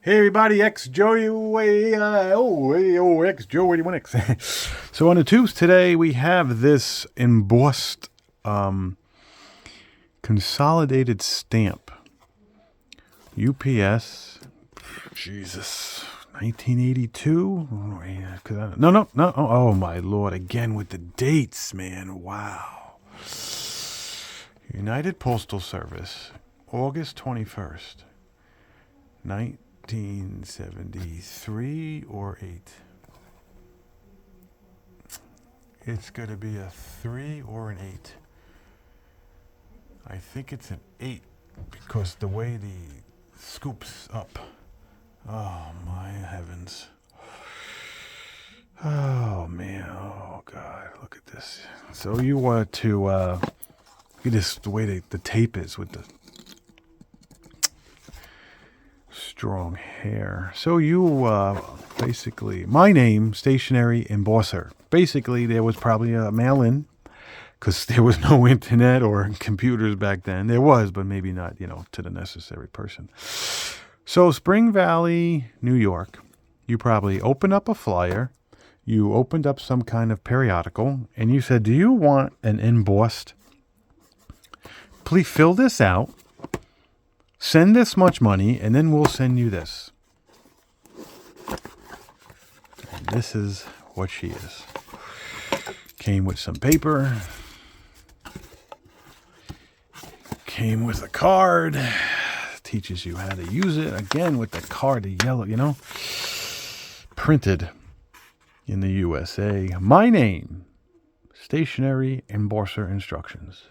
Hey everybody, X Joey, X Joe 81X. So on the tubes today we have this embossed consolidated stamp. UPS, Jesus, 1982? No. Oh my Lord, again with the dates, man, wow. United Postal Service, August 21st, 1973 or 8. It's going to be a 3 or an 8. I think it's an 8 because the way the scoops up. Oh my heavens. Oh man. Oh God. Look at this. So you want to look at this, the way the tape is with the strong hair. So you basically, my name, stationary embosser. Basically, there was probably a mail-in because there was no internet or computers back then. There was, but maybe not, to the necessary person. So Spring Valley, New York, you probably opened up a flyer. You opened up some kind of periodical and you said, do you want an embossed? Please fill this out. Send this much money, and then we'll send you this. And this is what she is. Came with some paper. Came with a card. Teaches you how to use it. Again, with the card, the yellow, Printed in the USA. My name. Stationary embosser instructions.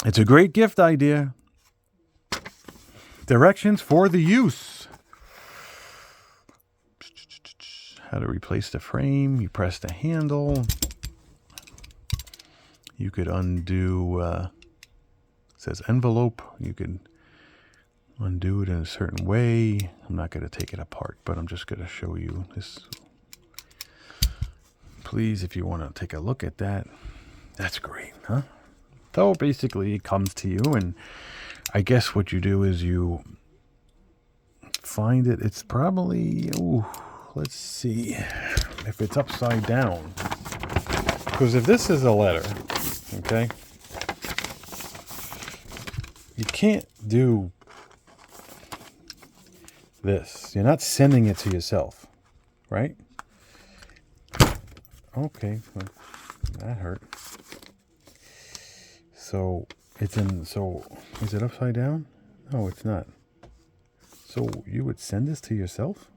It's a great gift idea. Directions for the use. How to replace the frame. You press the handle. You could undo, it says envelope. You could undo it in a certain way. I'm not going to take it apart, but I'm just going to show you this. Please, if you want to take a look at that, that's great, huh? So basically it comes to you, and I guess what you do is you find it. It's probably, let's see if it's upside down. Because if this is a letter, okay, you can't do this. You're not sending it to yourself, right? Okay, well, that hurt. So it's in, is it upside down? No, it's not. So you would send this to yourself?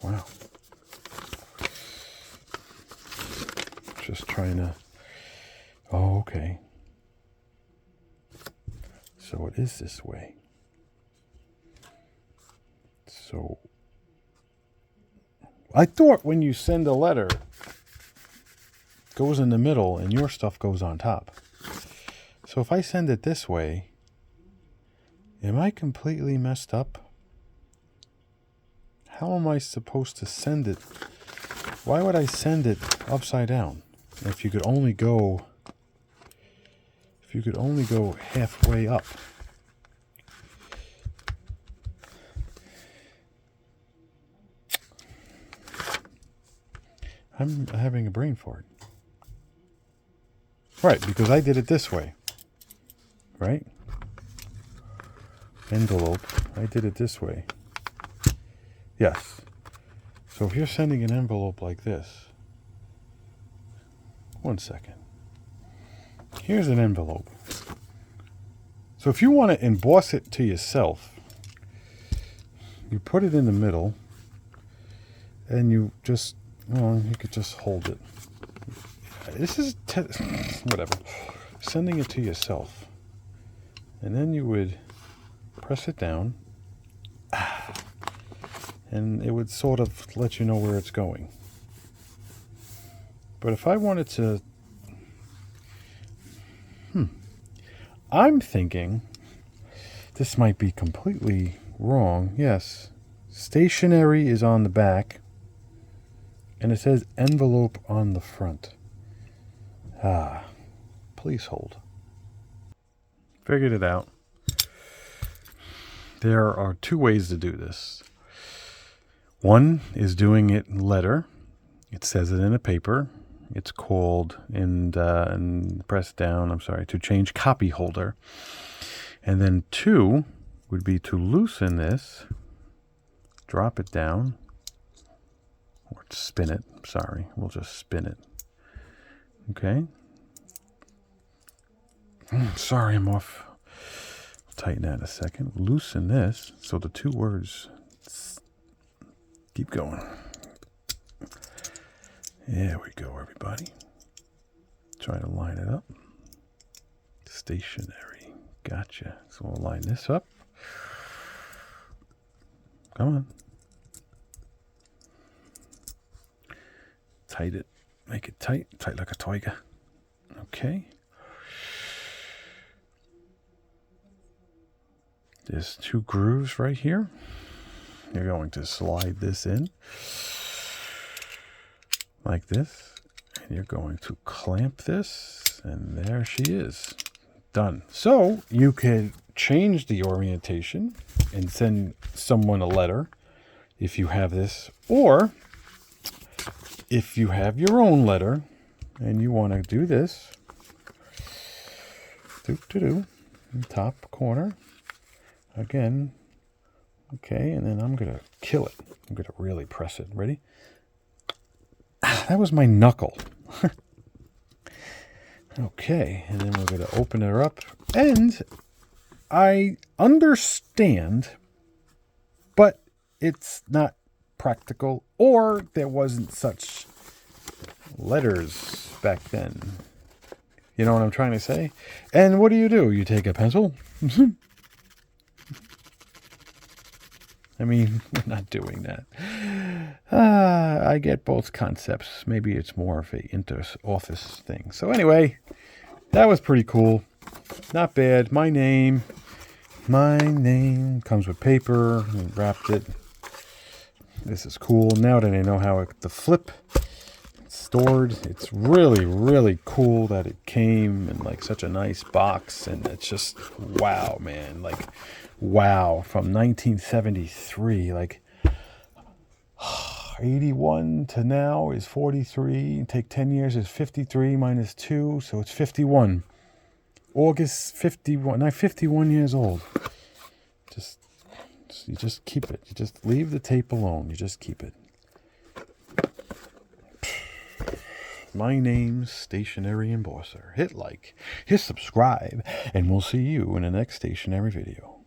Wow. Just trying to, okay. So it is this way. So I thought when you send a letter, it goes in the middle and your stuff goes on top. So if I send it this way, am I completely messed up? How am I supposed to send it? Why would I send it upside down? If you could only go halfway up. I'm having a brain fart. Right, because I did it this way. Right? Envelope. I did it this way. Yes. So if you're sending an envelope like this. One second. Here's an envelope. So if you want to emboss it to yourself, you put it in the middle and you just, you could just hold it. This is, whatever. Sending it to yourself. And then you would press it down. And it would sort of let you know where it's going. But if I wanted to, I'm thinking this might be completely wrong. Yes, stationary is on the back And it says envelope on the front. Please hold. Figured it out. There are two ways to do this. One is doing it in letter. It says it in a paper. It's called, and press down, to change copy holder. And then two would be to loosen this, drop it down, or spin it. We'll just spin it. Okay. Sorry, I'm off. I'll tighten that in a second. Loosen this so the two words keep going. There we go, everybody. Try to line it up. Stationary. Gotcha. So we'll line this up. Come on. Tight it. Make it tight. Tight like a tiger. Okay. There's two grooves right here. You're going to slide this in like this. And you're going to clamp this. And there she is. Done. So you can change the orientation and send someone a letter if you have this. Or if you have your own letter and you want to do this. Top corner. Again. Okay, and then I'm going to kill it. I'm going to really press it. Ready? That was my knuckle. Okay, and then we're going to open her up. And I understand, but it's not practical, or there wasn't such letters back then. You know what I'm trying to say? And what do? You take a pencil. I mean, we're not doing that. I get both concepts. Maybe it's more of a inter-office thing. So anyway, that was pretty cool. Not bad. My name comes with paper. And wrapped it. This is cool. Now that I know how the flip stored, it's really, really cool that it came in like such a nice box. And it's just, wow, man. Like, wow, from 1973, like 81 to now is 43. Take 10 years is 53 minus 2, so it's 51. August 51. I'm 51 years old. You just keep it. You just leave the tape alone. You just keep it. My name's Stationary Embosser. Hit like, hit subscribe, and we'll see you in the next stationary video.